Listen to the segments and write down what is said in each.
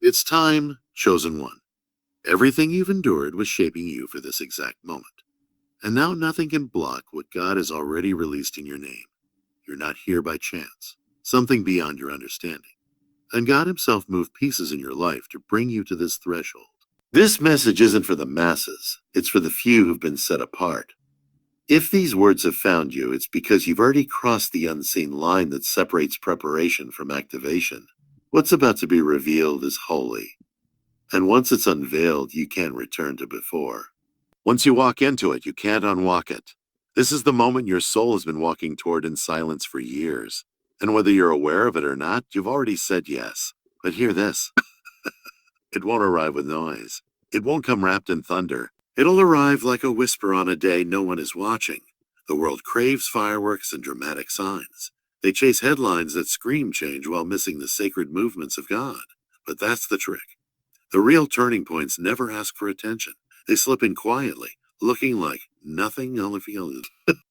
It's time, chosen one. Everything you've endured was shaping you for this exact moment. And now nothing can block what God has already released in your name. You're not here by chance, something beyond your understanding. And God Himself moved pieces in your life to bring you to this threshold. This message isn't for the masses, it's for the few who've been set apart. If these words have found you, it's because you've already crossed the unseen line that separates preparation from activation. What's about to be revealed is holy, and once it's unveiled, you can't return to before. Once you walk into it, you can't unwalk it. This is the moment your soul has been walking toward in silence for years. And whether you're aware of it or not, you've already said yes. But hear this. It won't arrive with noise. It won't come wrapped in thunder. It'll arrive like a whisper on a day no one is watching. The world craves fireworks and dramatic signs. They chase headlines that scream change while missing the sacred movements of God. But that's the trick. The real turning points never ask for attention. They slip in quietly, looking like nothing, only feeling.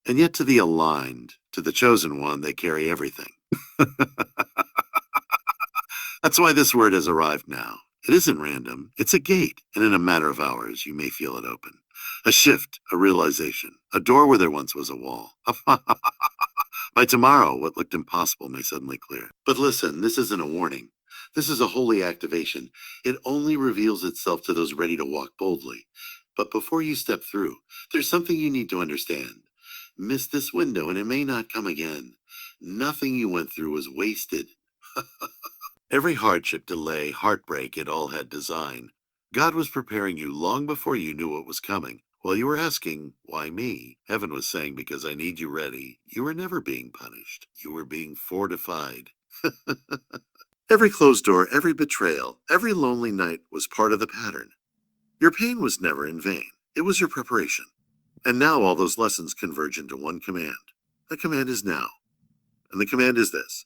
And yet to the aligned, to the chosen one, they carry everything. That's why this word has arrived now. It isn't random. It's a gate, and in a matter of hours, you may feel it open. A shift, a realization, a door where there once was a wall. By tomorrow, what looked impossible may suddenly clear. But listen, this isn't a warning. This is a holy activation. It only reveals itself to those ready to walk boldly. But before you step through, there's something you need to understand. Miss this window, and it may not come again. Nothing you went through was wasted. Every hardship, delay, heartbreak, it all had design. God was preparing you long before you knew what was coming. While you were asking, why me? Heaven was saying, because I need you ready. You were never being punished. You were being fortified. Every closed door, every betrayal, every lonely night was part of the pattern. Your pain was never in vain. It was your preparation. And now all those lessons converge into one command. The command is now. And the command is this.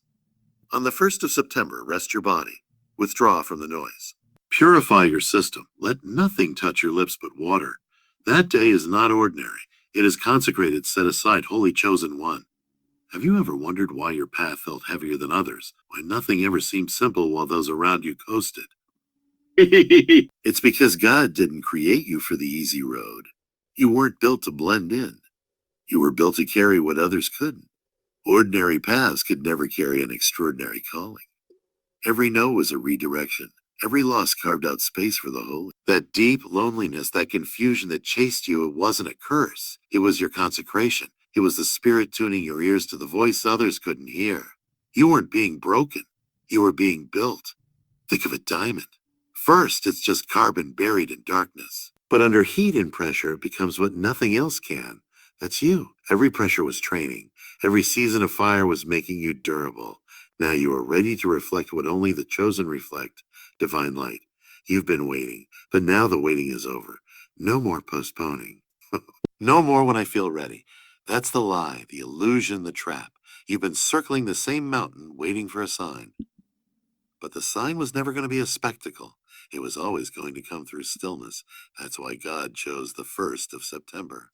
On the 1st of September, rest your body. Withdraw from the noise. Purify your system. Let nothing touch your lips but water. That day is not ordinary. It is consecrated, set aside, holy chosen one. Have you ever wondered why your path felt heavier than others? Why nothing ever seemed simple while those around you coasted? It's because God didn't create you for the easy road. You weren't built to blend in. You were built to carry what others couldn't. Ordinary paths could never carry an extraordinary calling. Every no was a redirection. Every loss carved out space for the holy. That deep loneliness, that confusion that chased you, it wasn't a curse. It was your consecration. It was the Spirit tuning your ears to the voice others couldn't hear. You weren't being broken. You were being built. Think of a diamond. First, it's just carbon buried in darkness. But under heat and pressure, it becomes what nothing else can. That's you. Every pressure was training. Every season of fire was making you durable. Now you are ready to reflect what only the chosen reflect, divine light. You've been waiting, but now the waiting is over. No more postponing. No more when I feel ready. That's the lie, the illusion, the trap. You've been circling the same mountain, waiting for a sign. But the sign was never going to be a spectacle. It was always going to come through stillness. That's why God chose the 1st of September.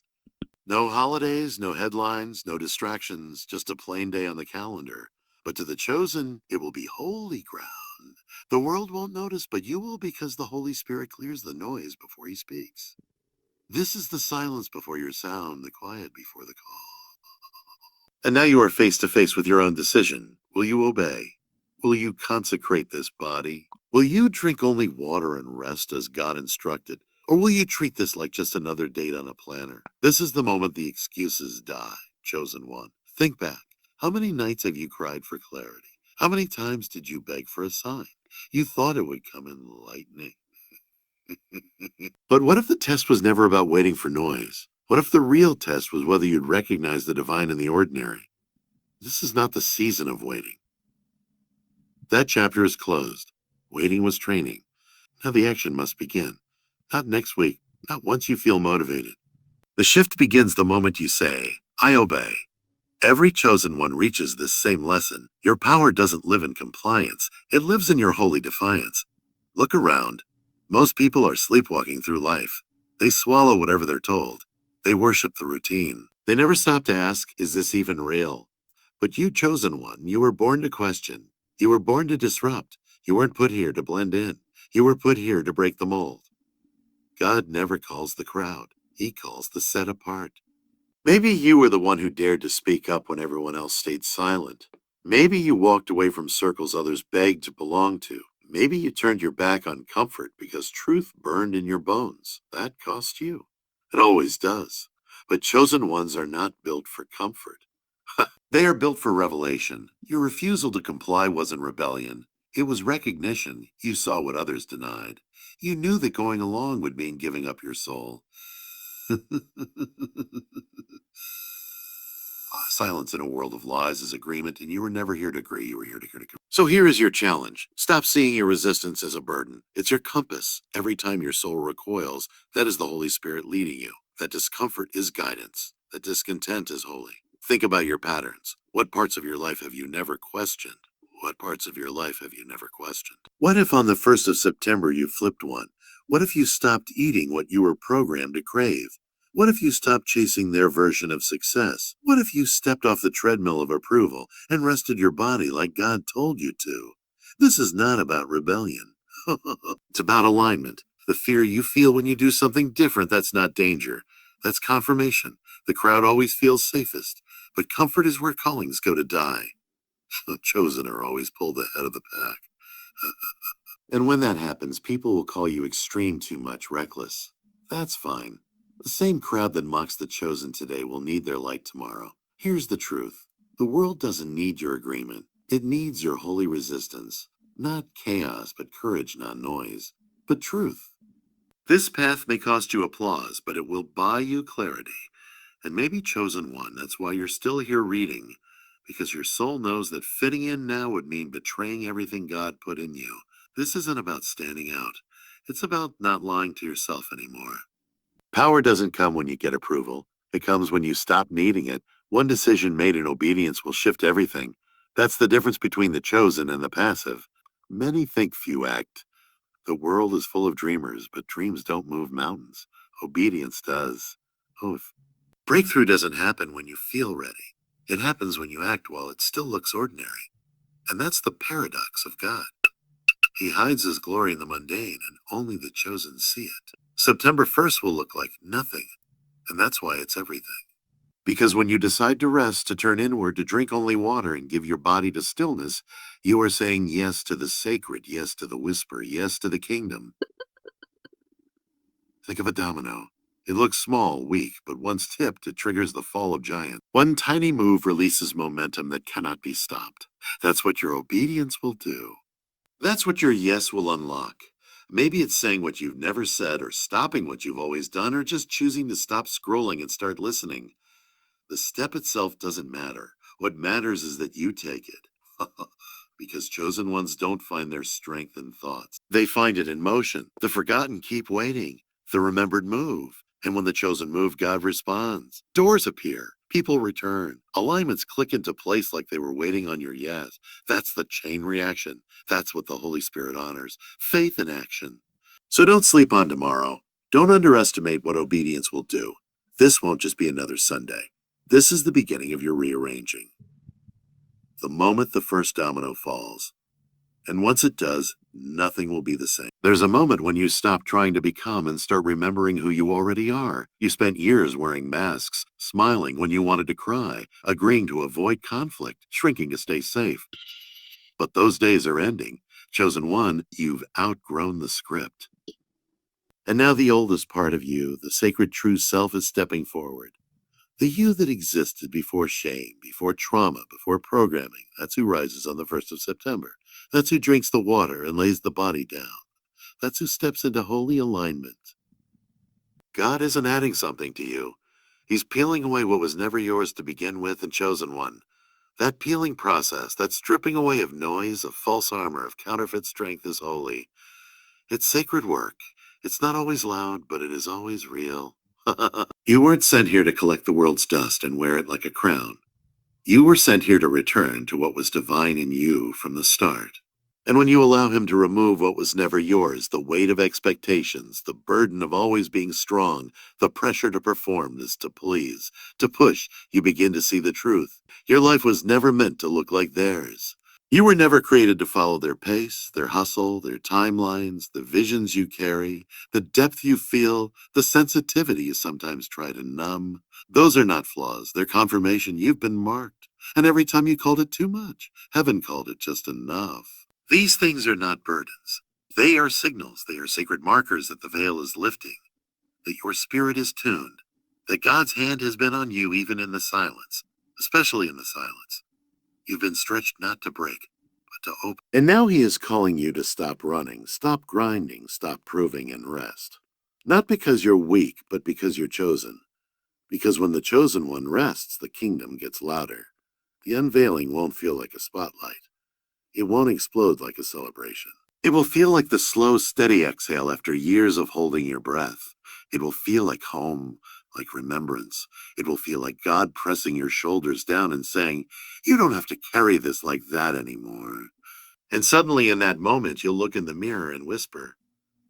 No holidays, no headlines, no distractions, just a plain day on the calendar. But to the chosen, it will be holy ground. The world won't notice, but you will, because the Holy Spirit clears the noise before He speaks. This is the silence before your sound, the quiet before the call. And now you are face to face with your own decision. Will you obey? Will you consecrate this body? Will you drink only water and rest as God instructed? Or will you treat this like just another date on a planner? This is the moment the excuses die, chosen one. Think back. How many nights have you cried for clarity? How many times did you beg for a sign? You thought it would come in lightning. But what if the test was never about waiting for noise? What if the real test was whether you'd recognize the divine in the ordinary? This is not the season of waiting. That chapter is closed. Waiting was training. Now the action must begin. Not next week, not once you feel motivated. The shift begins the moment you say, I obey. Every chosen one reaches this same lesson. Your power doesn't live in compliance. It lives in your holy defiance. Look around. Most people are sleepwalking through life. They swallow whatever they're told. They worship the routine. They never stop to ask, is this even real? But you, chosen one, you were born to question. You were born to disrupt. You weren't put here to blend in. You were put here to break the mold. God never calls the crowd. He calls the set apart. Maybe you were the one who dared to speak up when everyone else stayed silent. Maybe you walked away from circles others begged to belong to. Maybe you turned your back on comfort because truth burned in your bones. That cost you. It always does. But chosen ones are not built for comfort. They are built for revelation. Your refusal to comply wasn't rebellion. It was recognition. You saw what others denied. You knew that going along would mean giving up your soul. Silence in a world of lies is agreement, and you were never here to agree. You were here to agree. So here is your challenge. Stop seeing your resistance as a burden. It's your compass. Every time your soul recoils, that is the Holy Spirit leading you. That discomfort is guidance. That discontent is holy. Think about your patterns. What parts of your life have you never questioned? What parts of your life have you never questioned? What if on the 1st of September you flipped one? What if you stopped eating what you were programmed to crave? What if you stopped chasing their version of success? What if you stepped off the treadmill of approval and rested your body like God told you to? This is not about rebellion. It's about alignment. The fear you feel when you do something different, that's not danger. That's confirmation. The crowd always feels safest, but comfort is where callings go to die. The chosen are always pulled ahead of the pack. And when that happens, people will call you extreme too much, reckless. That's fine. The same crowd that mocks the chosen today will need their light tomorrow. Here's the truth. The world doesn't need your agreement. It needs your holy resistance. Not chaos, but courage, not noise. But truth. This path may cost you applause, but it will buy you clarity. And maybe chosen one. That's why you're still here reading. Because your soul knows that fitting in now would mean betraying everything God put in you. This isn't about standing out. It's about not lying to yourself anymore. Power doesn't come when you get approval. It comes when you stop needing it. One decision made in obedience will shift everything. That's the difference between the chosen and the passive. Many think, few act. The world is full of dreamers, but dreams don't move mountains. Obedience does. Oof. Breakthrough doesn't happen when you feel ready. It happens when you act while it still looks ordinary. And that's the paradox of God. He hides his glory in the mundane, and only the chosen see it. September 1st will look like nothing, and that's why it's everything. Because when you decide to rest, to turn inward, to drink only water, and give your body to stillness, you are saying yes to the sacred, yes to the whisper, yes to the kingdom. Think of a domino. It looks small, weak, but once tipped, it triggers the fall of giants. One tiny move releases momentum that cannot be stopped. That's what your obedience will do. That's what your yes will unlock. Maybe it's saying what you've never said, or stopping what you've always done, or just choosing to stop scrolling and start listening. The step itself doesn't matter. What matters is that you take it. Because chosen ones don't find their strength in thoughts. They find it in motion. The forgotten keep waiting. The remembered move. And when the chosen move, God responds. Doors appear. People return. Alignments click into place like they were waiting on your yes. That's the chain reaction. That's what the Holy Spirit honors. Faith in action. So don't sleep on tomorrow. Don't underestimate what obedience will do. This won't just be another Sunday. This is the beginning of your rearranging. The moment the first domino falls. And once it does, nothing will be the same. There's a moment when you stop trying to become and start remembering who you already are. You spent years wearing masks, smiling when you wanted to cry, agreeing to avoid conflict, shrinking to stay safe. But those days are ending. Chosen one, you've outgrown the script. And now the oldest part of you, the sacred true self, is stepping forward. The you that existed before shame, before trauma, before programming, that's who rises on the 1st of September. That's who drinks the water and lays the body down. That's who steps into holy alignment. God isn't adding something to you. He's peeling away what was never yours to begin with and chosen one. That peeling process, that stripping away of noise, of false armor, of counterfeit strength is holy. It's sacred work. It's not always loud, but it is always real. You weren't sent here to collect the world's dust and wear it like a crown. You were sent here to return to what was divine in you from the start. And when you allow him to remove what was never yours, the weight of expectations, the burden of always being strong, the pressure to perform, this to please, to push, you begin to see the truth. Your life was never meant to look like theirs. You were never created to follow their pace, their hustle, their timelines, the visions you carry, the depth you feel, the sensitivity you sometimes try to numb. Those are not flaws. They're confirmation you've been marked. And every time you called it too much, heaven called it just enough. These things are not burdens. They are signals. They are sacred markers that the veil is lifting, that your spirit is tuned, that God's hand has been on you even in the silence, especially in the silence. You've been stretched not to break, but to open. And now he is calling you to stop running, stop grinding, stop proving, and rest. Not because you're weak, but because you're chosen. Because when the chosen one rests, the kingdom gets louder. The unveiling won't feel like a spotlight. It won't explode like a celebration. It will feel like the slow, steady exhale after years of holding your breath. It will feel like home, like remembrance. It will feel like God pressing your shoulders down and saying, "You don't have to carry this like that anymore." And suddenly in that moment, you'll look in the mirror and whisper,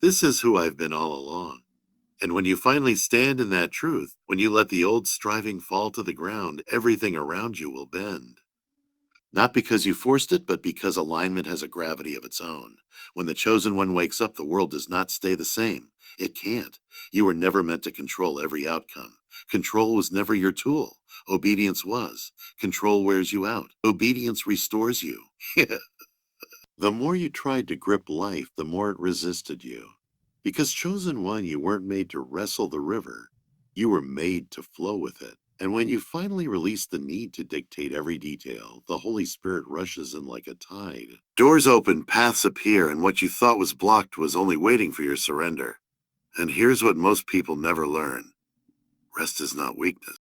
"This is who I've been all along." And when you finally stand in that truth, when you let the old striving fall to the ground, everything around you will bend. Not because you forced it, but because alignment has a gravity of its own. When the chosen one wakes up, the world does not stay the same. It can't. You were never meant to control every outcome. Control was never your tool. Obedience was. Control wears you out. Obedience restores you. The more you tried to grip life, the more it resisted you. Because chosen one, you weren't made to wrestle the river. You were made to flow with it. And when you finally release the need to dictate every detail, the Holy Spirit rushes in like a tide. Doors open, paths appear, and what you thought was blocked was only waiting for your surrender. And here's what most people never learn: rest is not weakness.